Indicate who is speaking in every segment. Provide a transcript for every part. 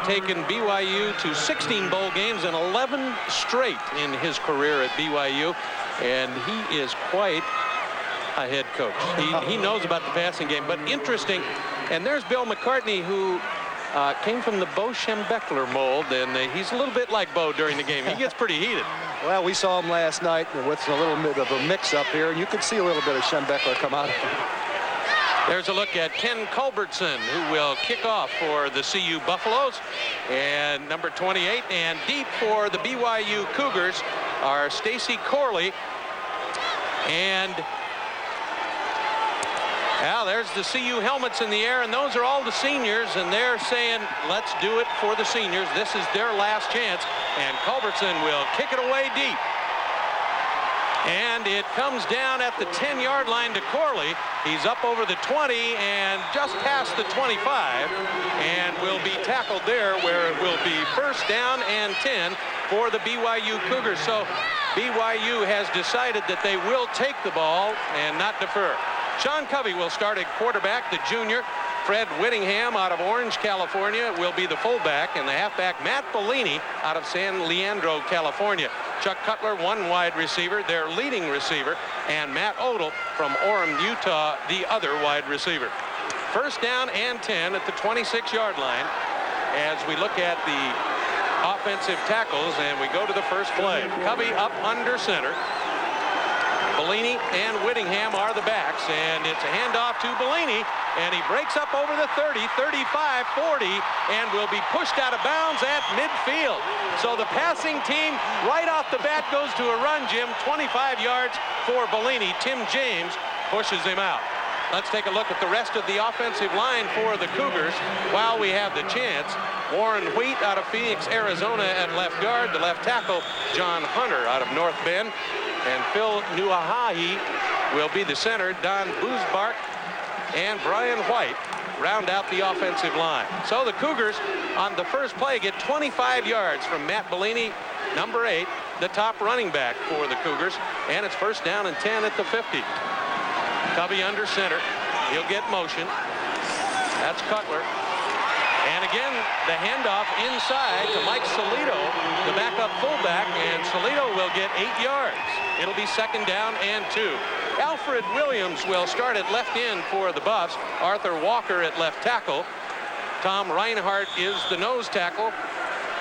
Speaker 1: taken BYU to 16 bowl games and 11 straight in his career at BYU. And he is quite a head coach. He knows about the passing game. But interesting, and there's Bill McCartney, who came from the Bo Schembechler mold, and he's a little bit like Bo during the game. He gets pretty heated.
Speaker 2: Well, we saw him last night with a little bit of a mix-up here, and you could see a little bit of Schembechler come out.
Speaker 1: There's a look at Ken Culbertson, who will kick off for the CU Buffaloes. And number 28, and deep for the BYU Cougars are Stacy Corley. And now there's the CU helmets in the air, and those are all the seniors, and they're saying, let's do it for the seniors. This is their last chance, and Culbertson will kick it away deep. And it comes down at the 10-yard line to Corley. He's up over the 20 and just past the 25, and will be tackled there, where it will be first down and 10 for the BYU Cougars. So BYU has decided that they will take the ball and not defer. Sean Covey will start at quarterback. The junior Fred Whittingham out of Orange, California, will be the fullback, and the halfback Matt Bellini out of San Leandro, California. Chuck Cutler, one wide receiver, their leading receiver, and Matt Odell from Orem, Utah, the other wide receiver. First down and 10 at the 26-yard line as we look at the offensive tackles, and we go to the first play. Covey up under center. Bellini and Whittingham are the backs, and it's a handoff to Bellini, and he breaks up over the 30, 35, 40, and will be pushed out of bounds at midfield. So the passing team right off the bat goes to a run, Jim. 25 yards for Bellini. Tim James pushes him out. Let's take a look at the rest of the offensive line for the Cougars while we have the chance. Warren Wheat out of Phoenix, Arizona at left guard. The left tackle, John Hunter out of North Bend. And Phil Nuahahi will be the center. Don Boozbark and Brian White round out the offensive line. So the Cougars on the first play get 25 yards from Matt Bellini, number 8, the top running back for the Cougars. And it's first down and 10 at the 50. Covey under center. He'll get motion. That's Cutler. And again, the handoff inside to Mike Solito, the backup fullback, and Solito will get 8 yards. It'll be second down and 2. Alfred Williams will start at left end for the Buffs. Arthur Walker at left tackle. Tom Reinhardt is the nose tackle.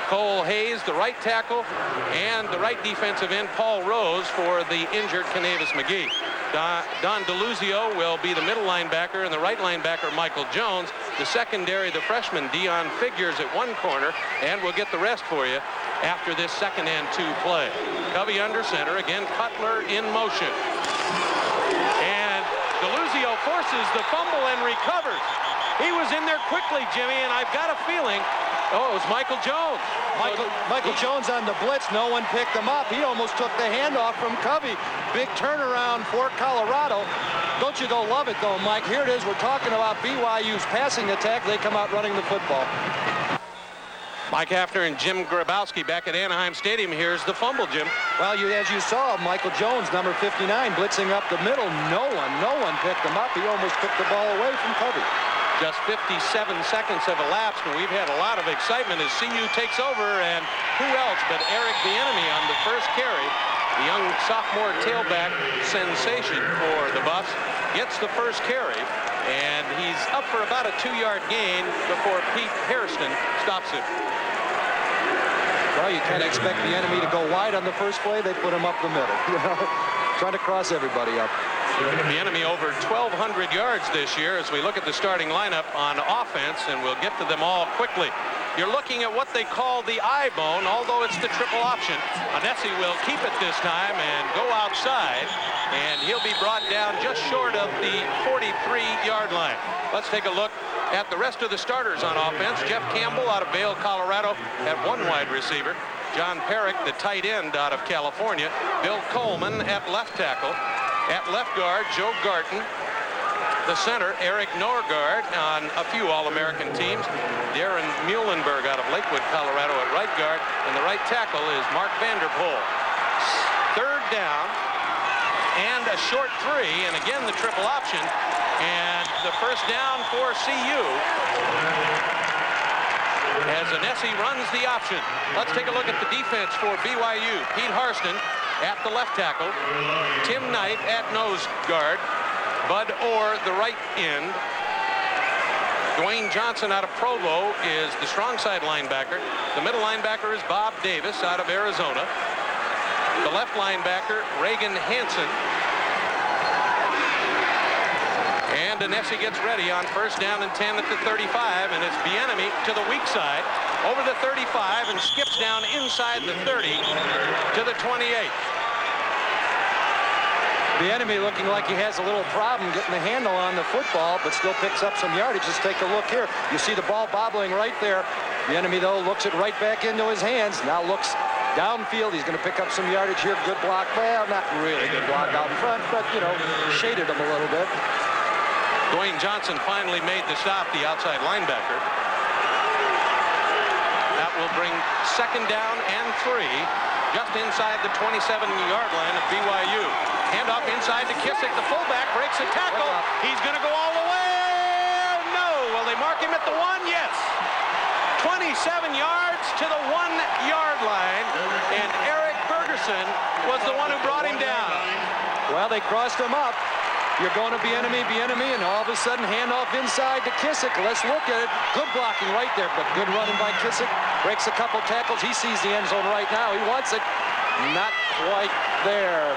Speaker 1: Cole Hayes, the right tackle, and the right defensive end, Paul Rose, for the injured Canavis McGee. Don DeLuzio will be the middle linebacker, and the right linebacker, Michael Jones. The secondary, the freshman, Dion Figures at one corner, and we'll get the rest for you after this second and 2 play. Covey under center, again, Cutler in motion. And DeLuzio forces the fumble and recovers. He was in there quickly, Jimmy, and I've got a feeling, it was Michael Jones.
Speaker 2: Michael Jones on the blitz. No one picked him up. He almost took the handoff from Covey. Big turnaround for Colorado. Don't you go love it, though, Mike? Here it is. We're talking about BYU's passing attack. They come out running the football.
Speaker 1: Mike Hafner and Jim Grabowski back at Anaheim Stadium. Here's the fumble, Jim.
Speaker 2: Well, as you saw, Michael Jones, number 59, blitzing up the middle. No one picked him up. He almost took the ball away from Covey.
Speaker 1: Just 57 seconds have elapsed, and we've had a lot of excitement as CU takes over, and who else but Eric Bieniemy on the first carry. The young sophomore tailback sensation for the Buffs gets the first carry, and he's up for about a 2-yard gain before Pete Hairston stops him.
Speaker 2: Well, you can't expect the enemy to go wide on the first play. They put him up the middle, trying to cross everybody up.
Speaker 1: The enemy over 1,200 yards this year as we look at the starting lineup on offense, and we'll get to them all quickly. You're looking at what they call the eye bone, although it's the triple option. Onesi will keep it this time and go outside, and he'll be brought down just short of the 43-yard line. Let's take a look at the rest of the starters on offense. Jeff Campbell out of Vail, Colorado, at one wide receiver. John Perrick, the tight end out of California. Bill Coleman at left tackle. At left guard, Joe Garton. The center, Eric Norgard, on a few All-American teams. Darren Muhlenberg out of Lakewood, Colorado at right guard. And the right tackle is Mark Vanderpool. Third down and a short 3. And again, the triple option. And the first down for CU. as Anesi runs the option. Let's take a look at the defense for BYU. Pete Harston at the left tackle. Tim Knight at nose guard. Bud Orr, the right end. Dwayne Johnson out of Provo is the strong side linebacker. The middle linebacker is Bob Davis out of Arizona. The left linebacker, Reagan Hansen. And Anesi gets ready on first down and 10 at the 35, and it's Bieniemy to the weak side over the 35 and skips down inside the 30 to the 28.
Speaker 2: Bieniemy looking like he has a little problem getting the handle on the football, but still picks up some yardage. Just take a look here. You see the ball bobbling right there. Bieniemy, though, looks it right back into his hands. Now looks downfield. He's going to pick up some yardage here. Good block. Well, not really good block out in front, but, you know, shaded him a little bit.
Speaker 1: Dwayne Johnson finally made the stop, the outside linebacker. That will bring second down and 3 just inside the 27-yard line of BYU. Handoff inside to Kissick. The fullback breaks a tackle. He's going to go all the way. No. Will they mark him at the 1? Yes. 27 yards to the 1-yard line. And Eric Bergerson was the one who brought him down.
Speaker 2: Well, they crossed him up. You're going to Bieniemy, and all of a sudden handoff inside to Kissick. Let's look at it. Good blocking right there, but good running by Kissick. Breaks a couple tackles. He sees the end zone right now. He wants it. Not quite there.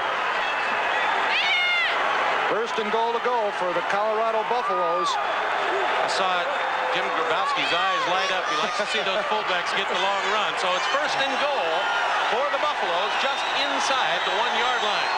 Speaker 2: First and goal to go for the Colorado Buffaloes.
Speaker 1: I saw Jim Grabowski's eyes light up. He likes to see those fullbacks get the long run. So it's first and goal for the Buffaloes just inside the 1-yard line.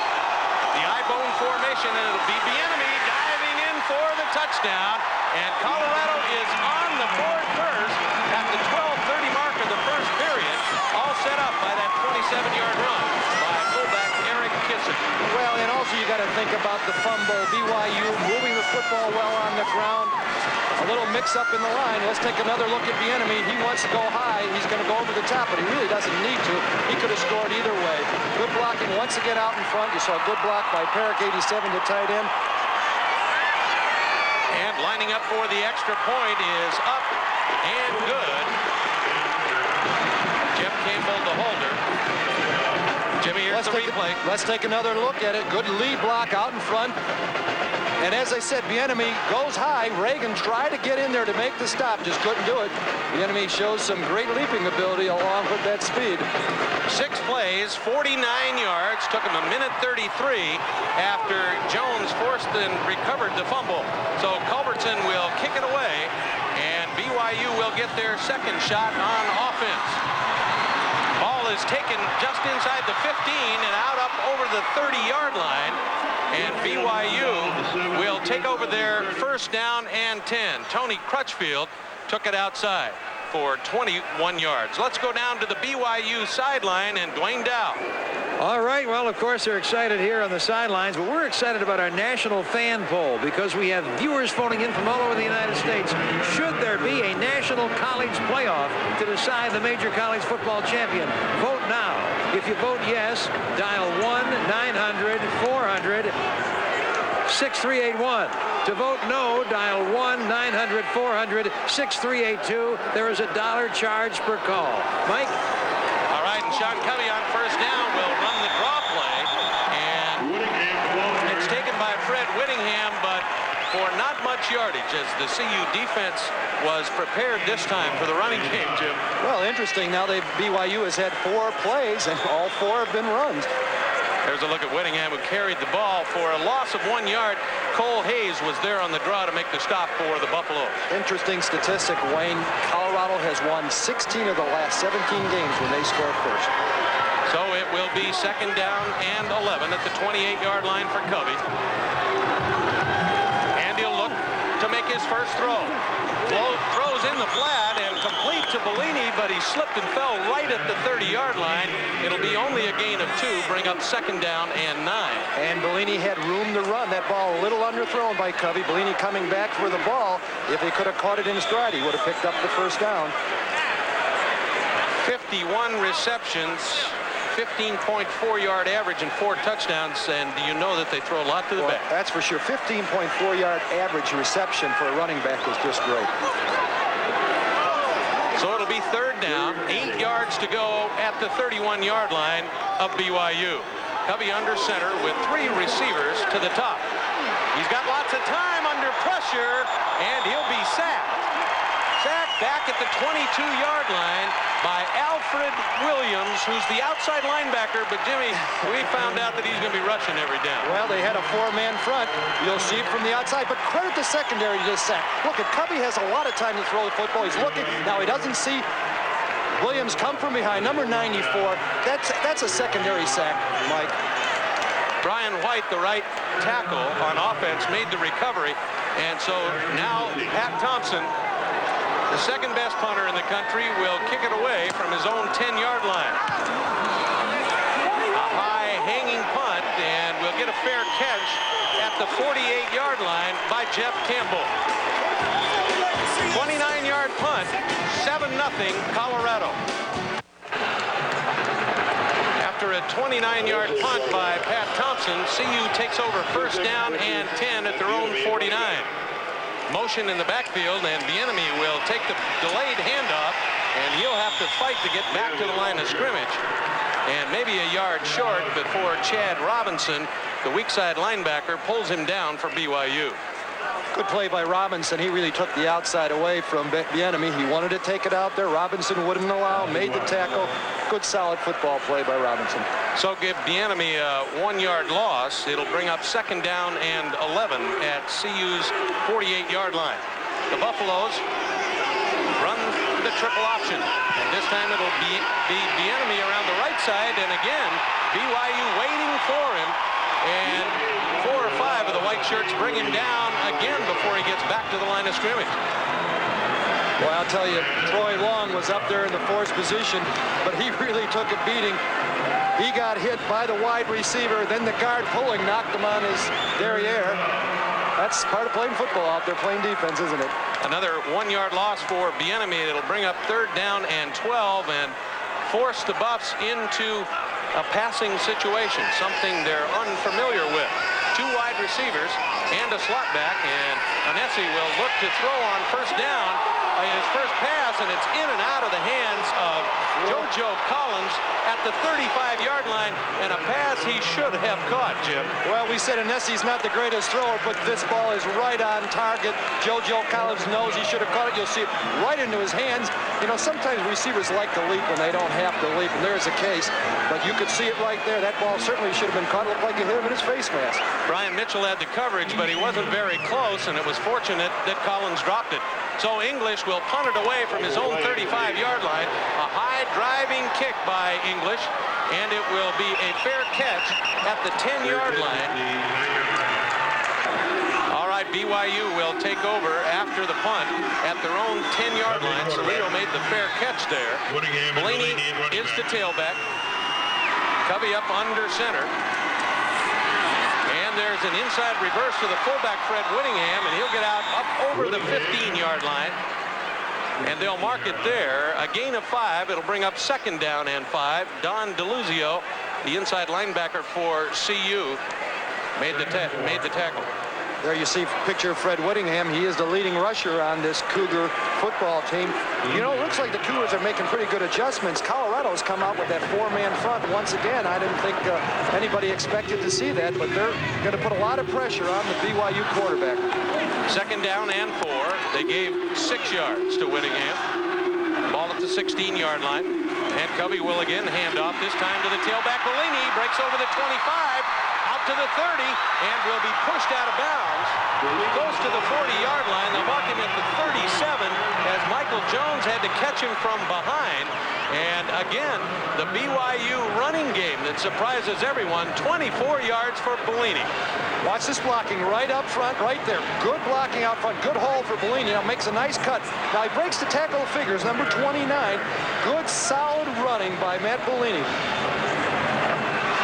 Speaker 1: The I-bone formation, and it'll be Bieniemy diving in for the touchdown. And Colorado is on the board first at the 12:30 mark of the first period. All set up by that 27-yard run by fullback Eric Kissick.
Speaker 2: Well, and also you got to think about the fumble. BYU moving the football well on the ground. A little mix-up in the line. Let's take another look at Bieniemy. He wants to go high. He's going to go over the top, but he really doesn't need to. He could have scored either way. Good blocking once again out in front. You saw a good block by Perrick, 87, to tight end.
Speaker 1: And lining up for the extra point is up and good. Jeff Campbell, the holder. Jimmy, here's the replay.
Speaker 2: Let's take another look at it. Good lead block out in front. And as I said, Bieniemy goes high. Reagan tried to get in there to make the stop, just couldn't do it. Bieniemy shows some great leaping ability along with that speed.
Speaker 1: 6 plays, 49 yards. Took him 1:33 after Jones forced and recovered the fumble. So Culbertson will kick it away, and BYU will get their second shot on offense. Ball is taken just inside the 15 and out up over the 30-yard line. And BYU will take over their first down and 10. Tony Crutchfield took it outside for 21 yards. Let's go down to the BYU sideline and Dwayne Dow.
Speaker 3: All right, well, of course, they're excited here on the sidelines, but we're excited about our national fan poll because we have viewers phoning in from all over the United States. Should there be a national college playoff to decide the major college football champion? Vote now. If you vote yes, dial 1-900-400-6381. To vote no, dial 1-900-400-6382. There is a $1 charge per call. Mike?
Speaker 1: All right, and Sean Covey on first down will run the draw play. And it's taken by Fred Whittingham, but for not much yardage, as the CU defense was prepared this time for the running game, Jim.
Speaker 2: Well, interesting. Now BYU has had 4 plays, and all 4 have been runs.
Speaker 1: There's a look at Whittingham, who carried the ball for a loss of 1 yard. Cole Hayes was there on the draw to make the stop for the Buffaloes.
Speaker 2: Interesting statistic, Wayne. Colorado has won 16 of the last 17 games when they scored first.
Speaker 1: So it will be second down and 11 at the 28-yard line for Covey. And he'll look to make his first throw. Throws in the flat and complete to Bellini, but he slipped and fell right at the 30-yard line. It'll be only a gain of 2, bring up second down and 9.
Speaker 2: And Bellini had room to run. That ball a little underthrown by Covey. Bellini coming back for the ball. If he could have caught it in stride, he would have picked up the first down.
Speaker 1: 51 receptions, 15.4-yard average and 4 touchdowns, and you know that they throw a lot to the back.
Speaker 2: That's for sure. 15.4-yard average reception for a running back is just great.
Speaker 1: So it'll be third down, 8 yards to go at the 31-yard line of BYU. Covey under center with 3 receivers to the top. He's got lots of time under pressure, and he'll be sacked. Sacked back at the 22-yard line by Alfred Williams, who's the outside linebacker. But, Jimmy, we found out that he's going to be rushing every down.
Speaker 2: Well, they had a 4-man front. You'll see it from the outside. But credit the secondary to this sack. Look, Covey has a lot of time to throw the football. He's looking. Now, he doesn't see Williams come from behind. Number 94. That's a secondary sack, Mike.
Speaker 1: Brian White, the right tackle on offense, made the recovery. And so now Pat Thompson, the second best punter in the country, will kick it away from his own 10-yard line. A high hanging punt, and we'll get a fair catch at the 48-yard line by Jeff Campbell. 29-yard punt, 7-0 Colorado. After a 29-yard punt by Pat Thompson, CU takes over first down and 10 at their own 49. Motion in the backfield, and Bieniemy will take the delayed handoff, and he'll have to fight to get back to the line of scrimmage. And maybe a yard short before Chad Robinson, the weak side linebacker, pulls him down for BYU.
Speaker 2: Good play by Robinson. He really took the outside away from Bieniemy. He wanted to take it out there. Robinson wouldn't allow, made the tackle. Good, solid football play by Robinson.
Speaker 1: So give Bieniemy a 1-yard loss. It'll bring up second down and 11 at CU's 48-yard line. The Buffaloes run the triple option. And this time it'll be Bieniemy around the right side. And again, BYU waiting for him. And 4 or 5 of the white shirts bring him down again before he gets back to the line of scrimmage.
Speaker 2: Well, I'll tell you, Troy Long was up there in the force position, but he really took a beating. He got hit by the wide receiver, then the guard pulling knocked him on his derriere. That's part of playing football out there, playing defense, isn't it?
Speaker 1: Another 1-yard loss for Bieniemy. It'll bring up third down and 12 and force the Buffs into a passing situation, something they're unfamiliar with. 2 wide receivers and a slot back, and Anesi will look to throw on first down. His first pass, and it's in and out of the hands of JoJo Collins at the 35-yard line, and a pass he should have caught, Jim.
Speaker 2: Well, we said Anesi's not the greatest thrower, but this ball is right on target. JoJo Collins knows he should have caught it. You'll see it right into his hands. You know, sometimes receivers like to leap when they don't have to leap, and there's a case. But you could see it right there. That ball certainly should have been caught. It looked like it hit him in his face mask.
Speaker 1: Brian Mitchell had the coverage, but he wasn't very close, and it was fortunate that Collins dropped it. So English will punt it away from his own 35-yard line. A high driving kick by English, and it will be a fair catch at the 10-yard line. All right, BYU will take over after the punt at their own 10-yard line. Salito made the fair catch there. Blaney is the tailback. Covey up under center. And there's an inside reverse to the fullback, Fred Whittingham, and he'll get out up over the 15-yard line. And they'll mark it there. A gain of 5. It'll bring up second down and 5. Don DeLuzio, the inside linebacker for CU, made the tackle.
Speaker 2: There you see a picture of Fred Whittingham. He is the leading rusher on this Cougar football team. You know, it looks like the Cougars are making pretty good adjustments. Colorado's come out with that 4-man front once again. I didn't think anybody expected to see that, but they're going to put a lot of pressure on the BYU quarterback.
Speaker 1: Second down and 4. They gave 6 yards to Whittingham. Ball at the 16-yard line. And Covey will again hand off, this time to the tailback. Bellini breaks over the 25. Out to the 30 and will be pushed out of bounds. He goes to the 40-yard line. They'll mark him at the 37 as Michael Jones had to catch him from behind. And again, the BYU running game that surprises everyone. 24 yards for Bellini.
Speaker 2: Watch this blocking right up front, right there. Good blocking out front. Good haul for Bellini. Now makes a nice cut. Now he breaks the tackle of figures, number 29. Good, solid running by Matt Bellini.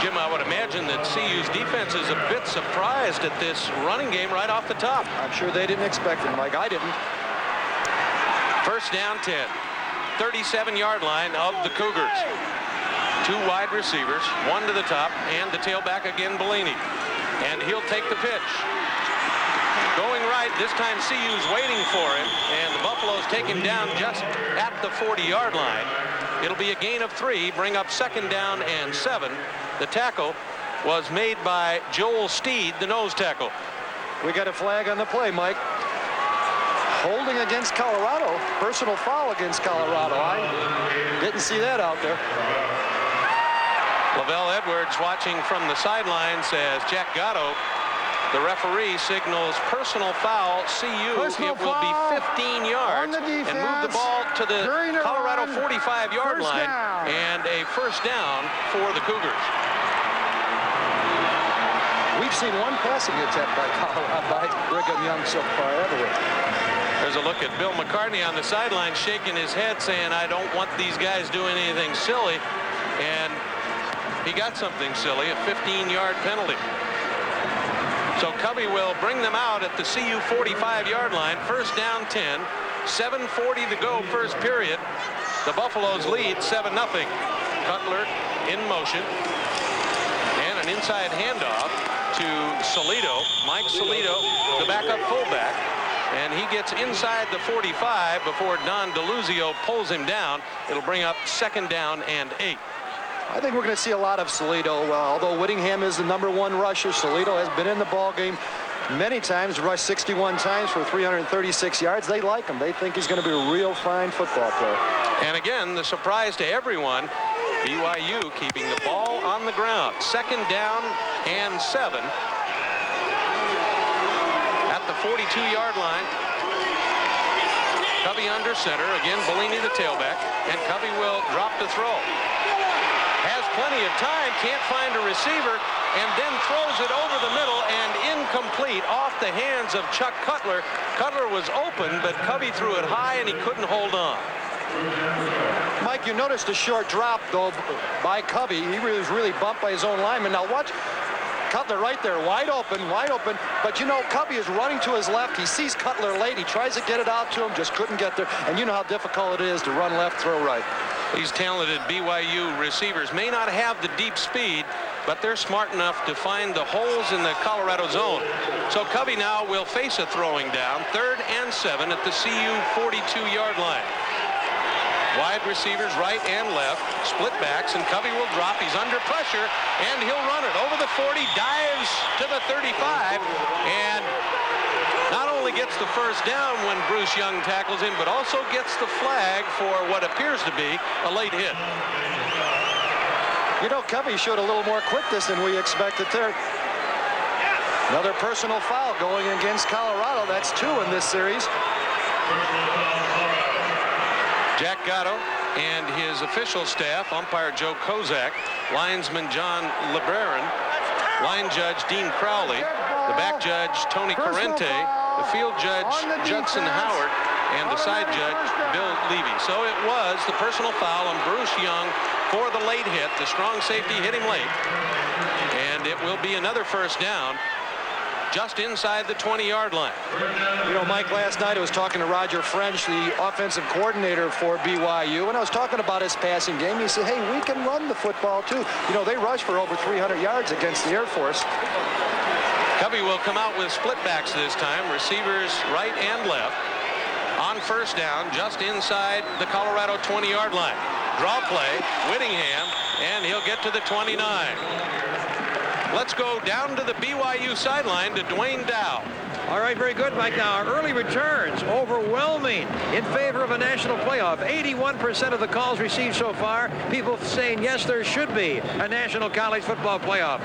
Speaker 1: Jim, I would imagine that CU's defense is a bit surprised at this running game right off the top.
Speaker 2: I'm sure they didn't expect it, Mike. I didn't.
Speaker 1: First down 10. 37-yard line of the Cougars. 2 wide receivers, 1 to the top, and the tailback again, Bellini. And he'll take the pitch. Going right, this time CU's waiting for him, and the Buffaloes take him down just at the 40-yard line. It'll be a gain of 3, bring up 2nd down and 7. The tackle was made by Joel Steed, the nose tackle.
Speaker 2: We got a flag on the play, Mike. Holding against Colorado. Personal foul against Colorado. I didn't see that out there.
Speaker 1: Lavelle Edwards watching from the sidelines as Jack Gatto, the referee, signals personal foul. CU.
Speaker 2: Personal
Speaker 1: it will be 15 yards
Speaker 2: on the
Speaker 1: and move the ball to the Colorado 45-yard line and a first down for the Cougars.
Speaker 2: We've seen one passing attempt by Colorado by Brigham Young so far, haven't we?
Speaker 1: There's a look at Bill McCartney on the sideline shaking his head saying, I don't want these guys doing anything silly. And he got something silly, a 15-yard penalty. So Covey will bring them out at the CU 45-yard line. First down 10. 7:40 to go first period. The Buffaloes lead 7-0. Cutler in motion. And an inside handoff to Salido. Mike Salido, the backup fullback. And he gets inside the 45 before Don DeLuzio pulls him down. It'll bring up 2nd down and 8.
Speaker 2: I think we're going to see a lot of Salido. Although Whittingham is the #1 rusher, Salido has been in the ball game many times, rushed 61 times for 336 yards. They like him. They think he's going to be a real fine football player.
Speaker 1: And again, the surprise to everyone, BYU keeping the ball on the ground. 2nd down and 7 at the 42-yard line. Covey under center. Again, Bellini the tailback. And Covey will drop the throw. Has plenty of time, can't find a receiver, and then throws it over the middle and incomplete off the hands of Chuck Cutler. Cutler was open, but Covey threw it high and he couldn't hold on.
Speaker 2: Mike, you noticed a short drop, though, by Covey. He was really bumped by his own lineman. Now watch Cutler right there, wide open. But you know, Covey is running to his left. He sees Cutler late. He tries to get it out to him, just couldn't get there. And you know how difficult it is to run left, throw right.
Speaker 1: These talented BYU receivers may not have the deep speed, but they're smart enough to find the holes in the Colorado zone. So Covey now will face a throwing down. 3rd and 7 at the CU 42-yard line. Wide receivers right and left, split backs, and Covey will drop. He's under pressure, and he'll run it over the 40, dives to the 35, and not only gets the first down when Bruce Young tackles him, but also gets the flag for what appears to be a late hit.
Speaker 2: You know, Covey showed a little more quickness than we expected there. Another personal foul going against Colorado. That's 2 in this series.
Speaker 1: Jack Gatto and his official staff, umpire Joe Kozak, linesman John LeBaron, line judge Dean Crowley, the back judge Tony Corrente, the field judge Judson Howard, and the side judge Bill Levy. So it was the personal foul on Bruce Young for the late hit. The strong safety hit him late. And it will be another first down just inside the 20-yard line.
Speaker 2: You know, Mike, last night I was talking to Roger French, the offensive coordinator for BYU, and I was talking about his passing game. He said, hey, we can run the football too. You know, they rushed for over 300 yards against the Air Force.
Speaker 1: Covey will come out with split backs this time, receivers right and left. On first down, just inside the Colorado 20-yard line. Draw play, Whittingham, and he'll get to the 29. Let's go down to the BYU sideline to Dwayne Dow.
Speaker 3: All right, very good, Mike. Now, our early returns, overwhelming in favor of a national playoff. 81% of the calls received so far, people saying, yes, there should be a national college football playoff.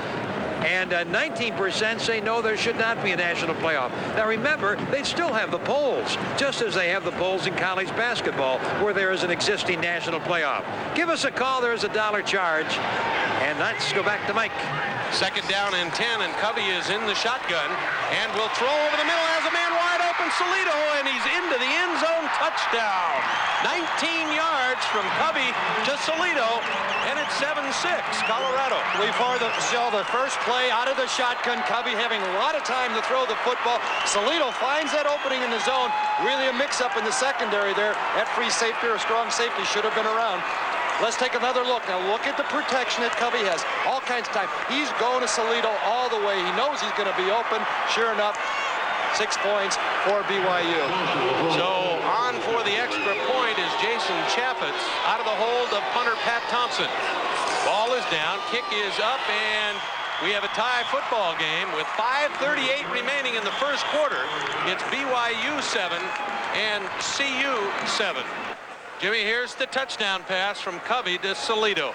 Speaker 3: And 19% say, no, there should not be a national playoff. Now, remember, they still have the polls, just as they have the polls in college basketball, where there is an existing national playoff. Give us a call. There is a $1 charge. And let's go back to Mike.
Speaker 1: 2nd down and 10, and Covey is in the shotgun and will throw over the middle, has a man wide open, Salido, and he's into the end zone. Touchdown. 19 yards from Covey to Salido, and it's 7-6 Colorado.
Speaker 2: We saw the first play out of the shotgun. Covey having a lot of time to throw the football. Salido finds that opening in the zone. Really a mix-up in the secondary there. That free safety or strong safety should have been around. Let's take another look. Now look at the protection that Covey has. All kinds of time. He's going to Salido all the way. He knows he's going to be open. Sure enough, 6 points for BYU.
Speaker 1: So on for the extra point is Jason Chaffetz out of the hold of punter Pat Thompson. Ball is down, kick is up, and we have a tie football game with 5:38 remaining in the first quarter. It's BYU 7 and CU 7. Jimmy, here's the touchdown pass from Covey to Salido.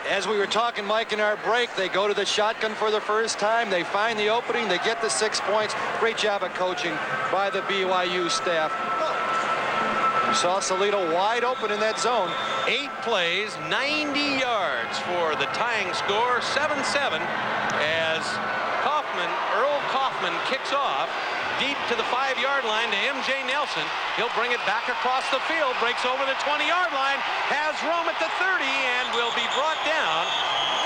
Speaker 2: As we were talking, Mike, in our break, they go to the shotgun for the first time. They find the opening. They get the 6 points. Great job of coaching by the BYU staff. You saw Salido wide open in that zone.
Speaker 1: 8 plays, 90 yards for the tying score, 7-7, as Earl Kaufman kicks off deep to the 5-yard line to M.J. Nelson. He'll bring it back across the field, breaks over the 20-yard line, has room at the 30, and will be brought down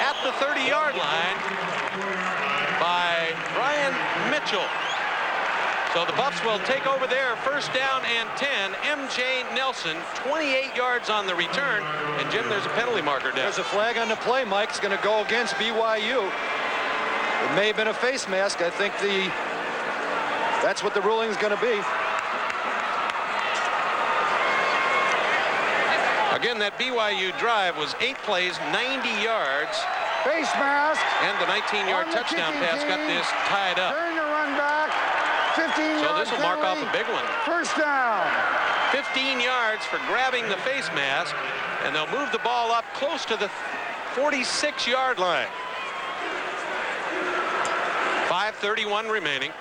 Speaker 1: at the 30-yard line by Brian Mitchell. So the Buffs will take over there, first down and 10. M.J. Nelson, 28 yards on the return. And, Jim, there's a penalty marker down.
Speaker 2: There's a flag on the play, Mike. It's going to go against BYU. It may have been a face mask. I think that's what the ruling is going to be.
Speaker 1: Again, that BYU drive was 8 plays, 90 yards.
Speaker 4: Face mask.
Speaker 1: And the 19-yard touchdown pass got this tied up.
Speaker 4: Turn the run back. 15
Speaker 1: So
Speaker 4: yards.
Speaker 1: this will mark off a big one.
Speaker 4: First down.
Speaker 1: 15 yards for grabbing the face mask, and they'll move the ball up close to the 46-yard line. 5:31 remaining.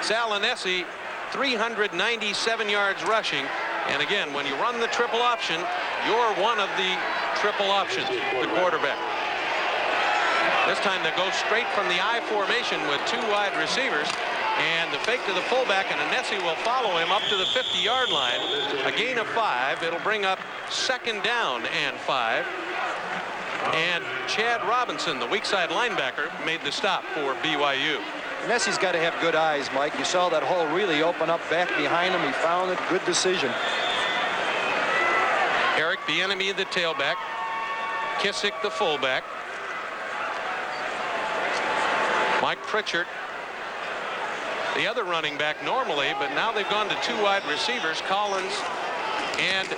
Speaker 1: Salinesi, 397 yards rushing. And again, when you run the triple option, you're one of the triple options, the quarterback. This time they go straight from the I formation with 2 wide receivers. And the fake to the fullback, and Anesi will follow him up to the 50-yard line. A gain of 5. It'll bring up second down and 5. And Chad Robinson, the weak side linebacker, made the stop for BYU.
Speaker 2: Nessi's got to have good eyes, Mike. You saw that hole really open up back behind him. He found it. Good decision.
Speaker 1: Eric Bieniemy, the tailback. Kissick, the fullback. Mike Pritchard, the other running back normally, but now they've gone to 2 wide receivers, Collins and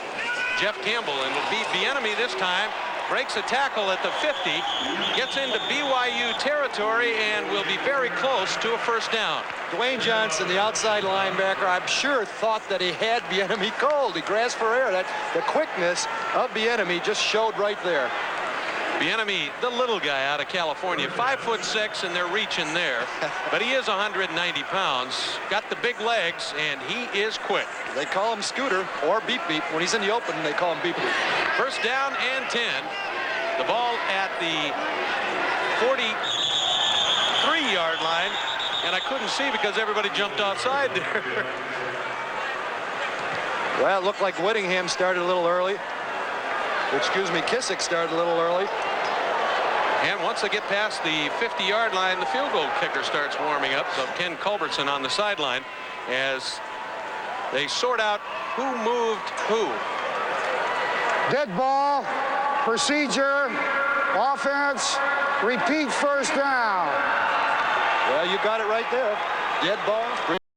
Speaker 1: Jeff Campbell. And it'll be Bieniemy this time. Breaks a tackle at the 50, gets into BYU territory, and will be very close to a first down.
Speaker 2: Dwayne Johnson, the outside linebacker, I'm sure thought that he had Bieniemy cold. He grasped for air. The quickness of Bieniemy just showed right there.
Speaker 1: Bieniemy, the little guy out of California, 5'6", and they're reaching there. But he is 190 pounds, got the big legs, and he is quick.
Speaker 2: They call him Scooter or Beep Beep. When he's in the open, they call him Beep Beep.
Speaker 1: First down and 10. The ball at the 43-yard line, and I couldn't see because everybody jumped outside there.
Speaker 2: Well, it looked like Whittingham started a little early. Excuse me, Kissick started a little early.
Speaker 1: And once they get past the 50-yard line, the field goal kicker starts warming up. So Ken Culbertson on the sideline as they sort out who moved who.
Speaker 4: Dead ball. Procedure. Offense. Repeat first down.
Speaker 2: Well, you got it right there. Dead ball.